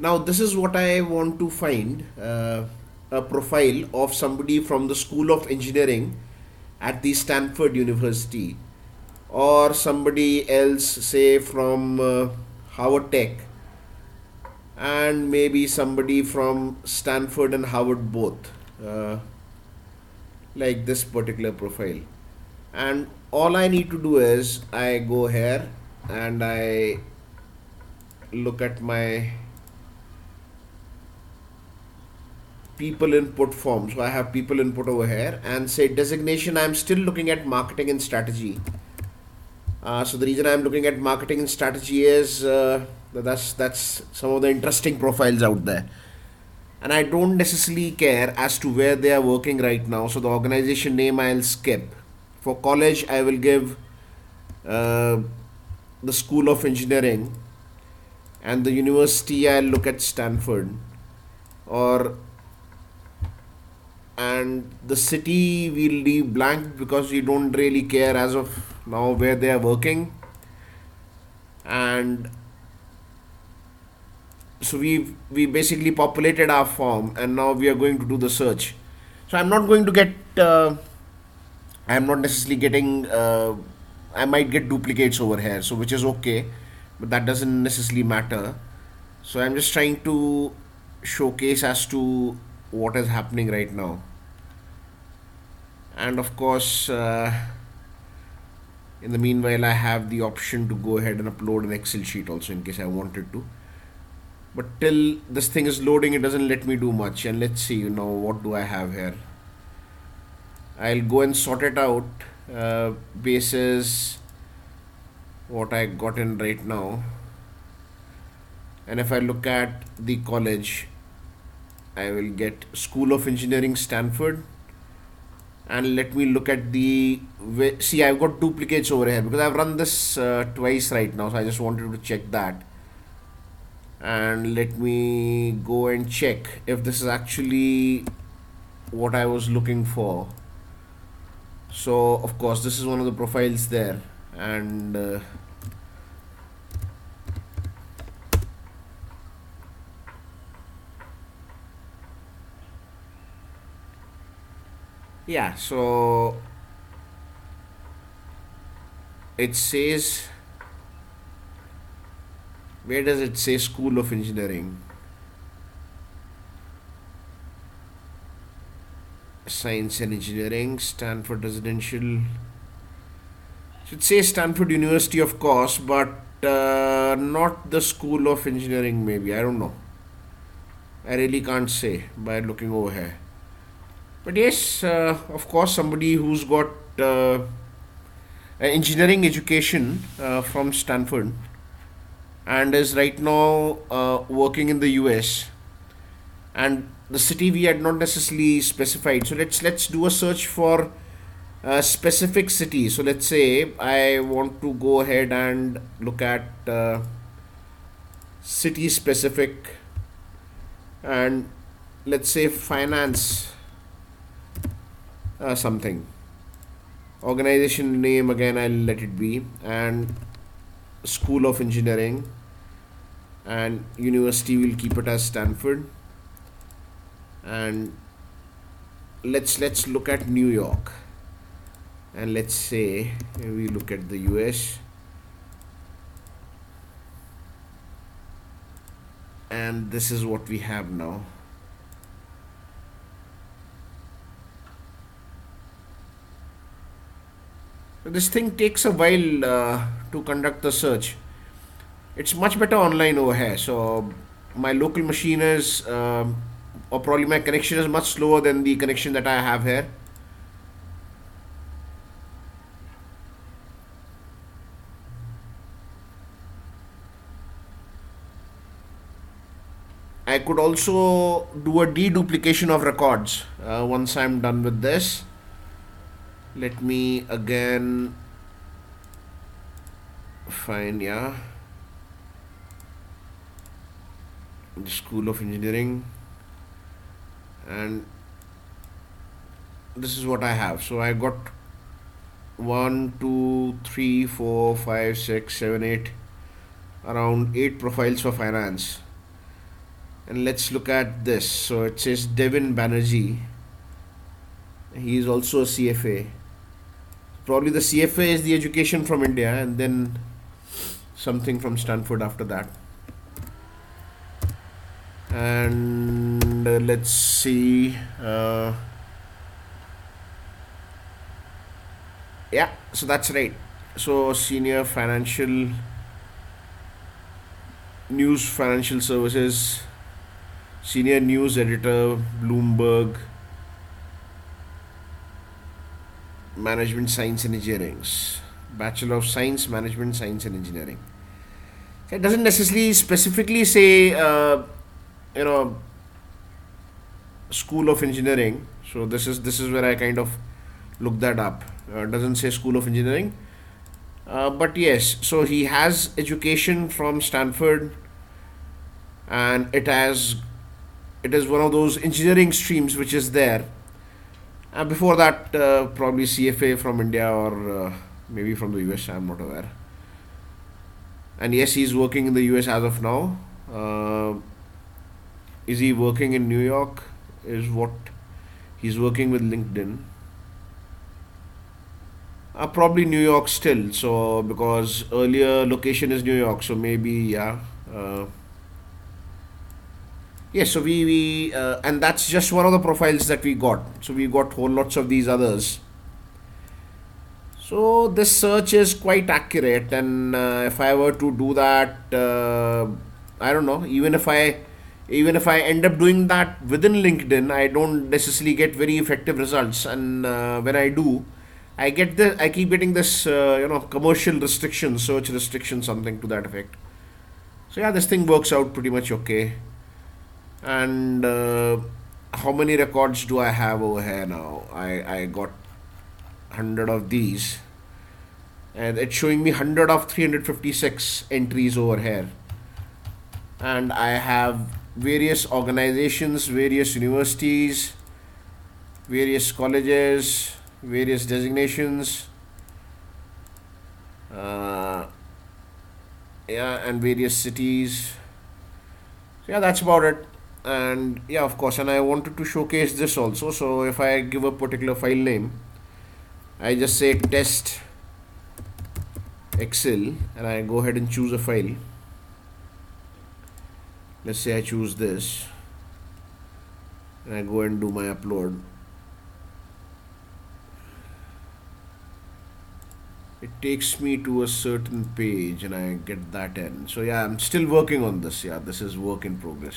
Now this is what I want to find, a profile of somebody from the School of Engineering at the Stanford University, or somebody else, say from Howard Tech, and maybe somebody from Stanford and Howard both, uh, like this particular profile. And all I need to do is I go here and I look at my people input form. So I have people input over here and say designation. I'm still looking at marketing and strategy. So the reason I'm looking at marketing and strategy is that's some of the interesting profiles out there, and I don't necessarily care as to where they are working right now. So the organization name I'll skip. For college, I will give uh, the School of Engineering, and the university I'll look at Stanford, or and the city we'll leave blank because we don't really care as of now where they are working. And so we basically populated our form, and now we are going to do the search. So I'm not going to get I'm not necessarily getting I might get duplicates over here, so which is okay, but that doesn't necessarily matter. So I'm just trying to showcase as to what is happening right now. And of course, in the meanwhile, I have the option to go ahead and upload an Excel sheet also in case I wanted to. But till this thing is loading, it doesn't let me do much. And let's see, what do I have here? I'll go and sort it out basis what I got in right now. And if I look at the college, I will get School of Engineering Stanford. And let me look at the see, I've got duplicates over here because I've run this twice right now, so I just wanted to check that. And let me go and check if this is actually what I was looking for. So of course this is one of the profiles there, and yeah, so it says, where does it say School of Engineering? Science and Engineering, Stanford Residential. So it says Stanford University, of course, but not the School of Engineering, maybe. I don't know. I really can't say by looking over here. But yes, of course, somebody who's got engineering education from Stanford and is right now working in the US, and the city we had not necessarily specified. So let's do a search for a specific city. So let's say I want to go ahead and look at city specific, and let's say finance something. Organization name again I'll let it be, and School of Engineering, and university will keep it as Stanford. And let's look at New York, and let's say we look at the US, and this is what we have now. This thing takes a while to conduct the search. It's much better online over here. So my local machine is or probably my connection is much slower than the connection that I have here. I could also do a deduplication of records once I'm done with this. Let me again find, yeah, the School of Engineering, and this is what I have. So I got 1, 2, 3, 4, 5, 6, 7, 8, around 8 profiles for finance. And let's look at this. So it says Devin Banerjee. He is also a CFA. Probably the CFA is the education from India, and then something from Stanford after that. And let's see. Yeah, so that's right. So senior financial news, financial services, senior news editor, Bloomberg, management science and engineering, Bachelor of Science, management science and engineering. It doesn't necessarily specifically say, you know, School of Engineering. So this is where I kind of look that up. It doesn't say School of Engineering, but yes. So he has education from Stanford, and it is one of those engineering streams which is there. Before that, probably CFA from India or maybe from the US. I'm not aware. And yes, he's working in the US as of now. Uh, is he working in New York? Is what he's working with LinkedIn. Probably New York still. So because earlier location is New York, so maybe yeah. Yes, so we and that's just one of the profiles that we got. So we got whole lots of these others. So this search is quite accurate, and if I were to do that, I don't know. Even if I end up doing that within LinkedIn, I don't necessarily get very effective results. And when I do, I keep getting this commercial restriction, search restriction, something to that effect. So yeah, this thing works out pretty much okay. And how many records do I have over here now? I got 100 of these, and it's showing me 100 of 356 entries over here. And I have various organizations, various universities, various colleges, various designations, uh, yeah, and various cities. So yeah, that's about it. And yeah, of course, and I wanted to showcase this also. So if I give a particular file name, I just say test Excel, and I go ahead and choose a file. Let's say I choose this, and I go and do my upload. It takes me to a certain page, and I get that in. So yeah, I'm still working on this. Yeah, this is work in progress.